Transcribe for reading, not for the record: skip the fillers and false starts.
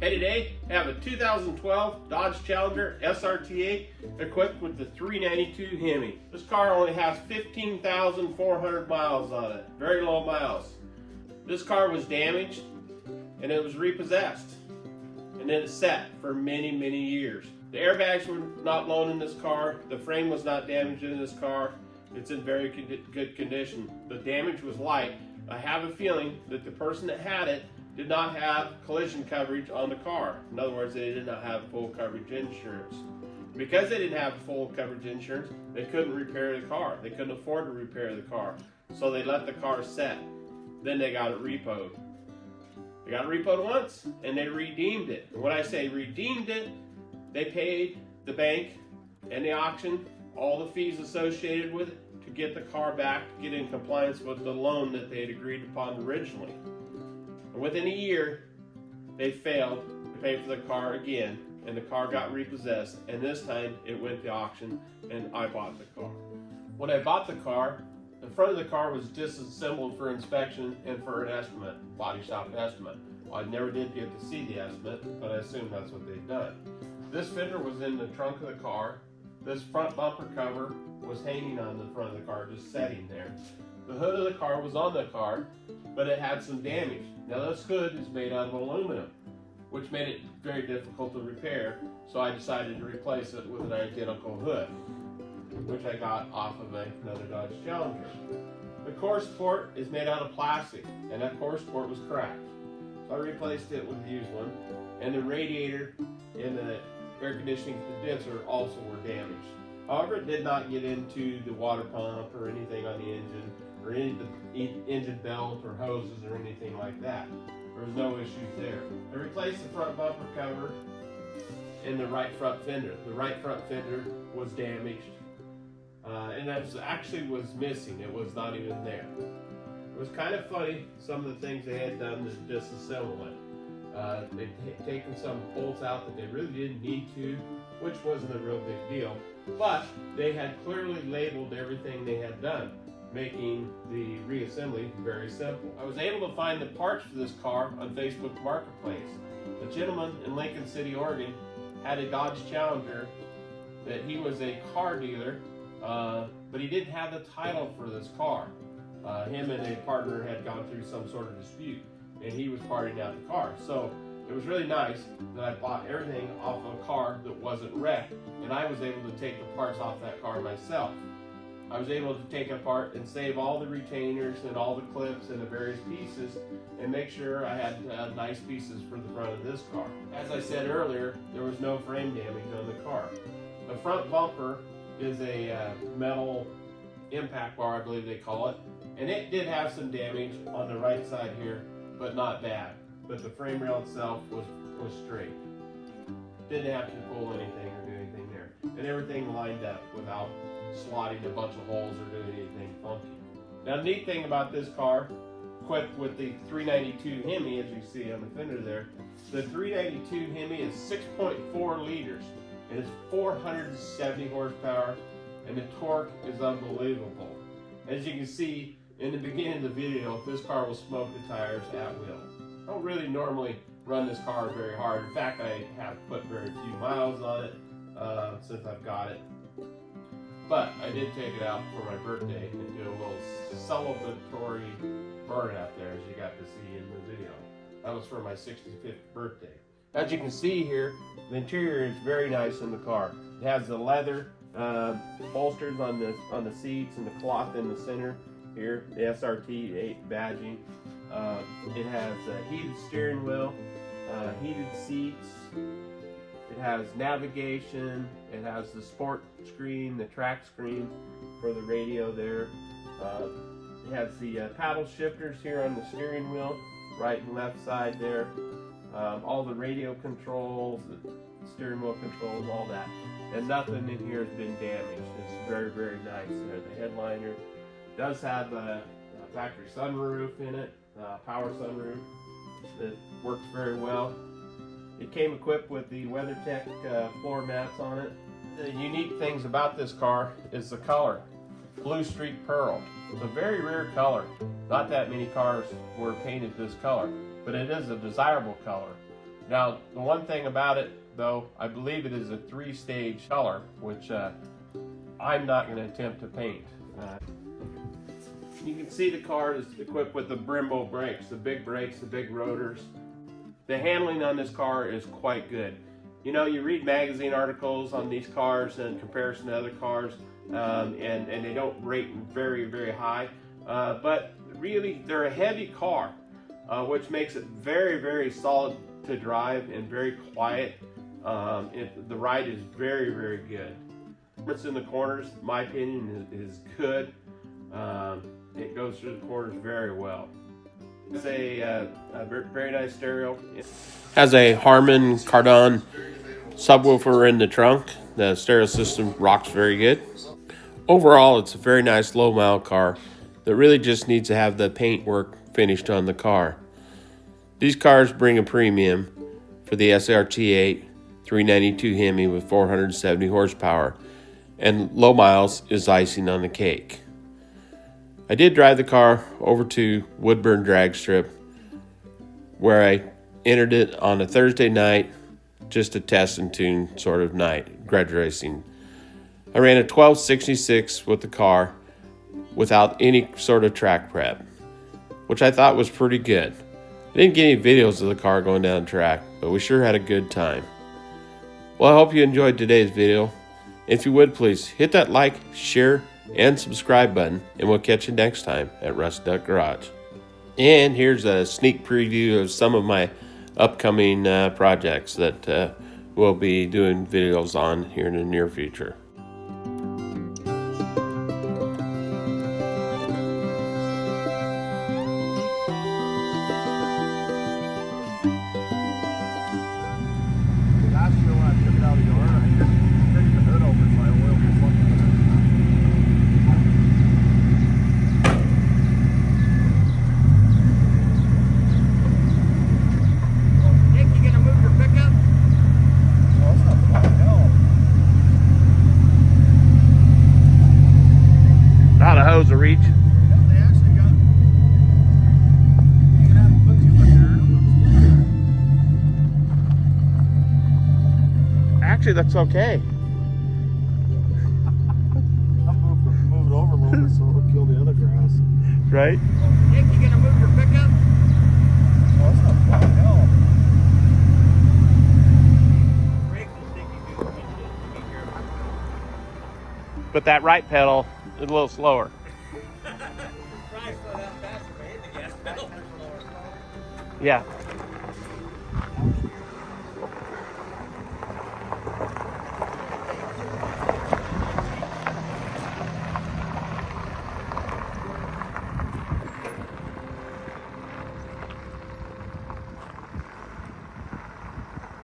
Hey, today I have a 2012 Dodge Challenger SRT8 equipped with the 392 HEMI. This car only has 15,400 miles on it, very low miles. This car was damaged and it was repossessed, and then it sat for many years. The airbags were not blown in this car, the frame was not damaged in this car. It's in very good condition. The damage was light. I have a feeling that the person that had it did not have collision coverage on the car. In other words, they did not have full coverage insurance. Because they didn't have full coverage insurance, they couldn't repair the car. They couldn't afford to repair the car. So they let the car set. Then they got it repoed. They got it repoed once and they redeemed it. And when I say redeemed it, they paid the bank and the auction all the fees associated with it to get the car back, to get in compliance with the loan that they had agreed upon originally. And within a year, they failed to pay for the car again, and the car got repossessed, and this time it went to auction, and I bought the car. When I bought the car, the front of the car was disassembled for inspection and for an estimate, body shop estimate. Well, I never did get to see the estimate, but I assume that's what they'd done. This fender was in the trunk of the car. This front bumper cover was hanging on the front of the car, just sitting there. The hood of the car was on the car, but it had some damage. Now this hood is made out of aluminum, which made it very difficult to repair, so I decided to replace it with an identical hood, which I got off of another Dodge Challenger. The core support is made out of plastic, and that core support was cracked. So I replaced it with a used one, and the radiator and the air conditioning condenser also were damaged. However, it did not get into the water pump or anything on the engine, or any of the engine belt or hoses or anything like that. There was no issues there. I replaced the front bumper cover and the right front fender. The right front fender was damaged, and that actually was missing. It was not even there. It was kind of funny, some of the things they had done to disassemble it. They'd taken some bolts out that they really didn't need to, which wasn't a real big deal, but they had clearly labeled everything they had done, making the reassembly very simple. I was able to find the parts for this car on Facebook Marketplace. A gentleman in Lincoln City, Oregon had a Dodge Challenger that he was a car dealer, but he didn't have the title for this car. Him and a partner had gone through some sort of dispute, and he was parting out the car. So it was really nice that I bought everything off of a car that wasn't wrecked, and I was able to take the parts off that car myself. I was able to take it apart and save all the retainers and all the clips and the various pieces and make sure I had nice pieces for the front of this car. As I said earlier, there was no frame damage on the car. The front bumper is a metal impact bar, I believe they call it, and it did have some damage on the right side here, but not bad. But the frame rail itself was straight. Didn't have to pull anything or do anything there. And everything lined up without slotting a bunch of holes or doing anything funky. Now the neat thing about this car, equipped with the 392 HEMI, as you see on the fender there, the 392 HEMI is 6.4 liters, and it's 470 horsepower, and the torque is unbelievable. As you can see in the beginning of the video, this car will smoke the tires at will. I don't really normally run this car very hard. In fact, I have put very few miles on it since I've got it. But I did take it out for my birthday and do a little celebratory burn out there, as you got to see in the video. That was for my 65th birthday. As you can see here, the interior is very nice in the car. It has the leather bolsters on the seats and the cloth in the center here, the SRT8 badging. It has a heated steering wheel, heated seats. It has navigation. It has the sport screen, the track screen for the radio there. It has the paddle shifters here on the steering wheel, right and left side there. All the radio controls, the steering wheel controls, all that. And nothing in here has been damaged. It's very nice there. The headliner does have a factory sunroof in it, power sunroof that works very well. It came equipped with the WeatherTech floor mats on it. The unique things about this car is the color, Blue Streak Pearl. It's a very rare color. Not that many cars were painted this color, but it is a desirable color. Now, the one thing about it, though, I believe it is a 3-stage color, which I'm not going to attempt to paint. You can see the car is equipped with the Brembo brakes, the big rotors. The handling on this car is quite good. You know, you read magazine articles on these cars in comparison to other cars, and they don't rate very, very high. But really, they're a heavy car, which makes it very, very solid to drive and very quiet. The ride is very, very good. What's in the corners, in my opinion, is good. It goes through the corners very well. It's a very nice stereo. It has a Harman Kardon subwoofer in the trunk. The stereo system rocks very good. Overall, it's a very nice low mile car that really just needs to have the paint work finished on the car. These cars bring a premium for the SRT8 392 HEMI with 470 horsepower, and low miles is icing on the cake. I did drive the car over to Woodburn Drag Strip, where I entered it on a Thursday night, just a test and tune sort of night, grudge racing. I ran a 1266 with the car without any sort of track prep, which I thought was pretty good. I didn't get any videos of the car going down the track, but we sure had a good time. Well, I hope you enjoyed today's video. If you would, please hit that like, share, and subscribe button, and we'll catch you next time at Rust Duck Garage. And here's a sneak preview of some of my upcoming projects that we'll be doing videos on here in the near future. Last year when I took it out of the yard, I just picked the hood over so I oiled the fucking hood. Nick, you gonna move your pickup? Oh, it's not fucking hell. Not a hose of reach. Yeah, they actually got. You're gonna have to put too much there. Actually, that's okay. I'll move it over a little bit so it'll kill the other grass. Right? Nick, you gonna move your pickup? Oh, it's not fucking hell. Brake will stick you good windshield, so be careful. But that right pedal is a little slower. Try to slow down faster, but hit the gas pedal for slower. Yeah.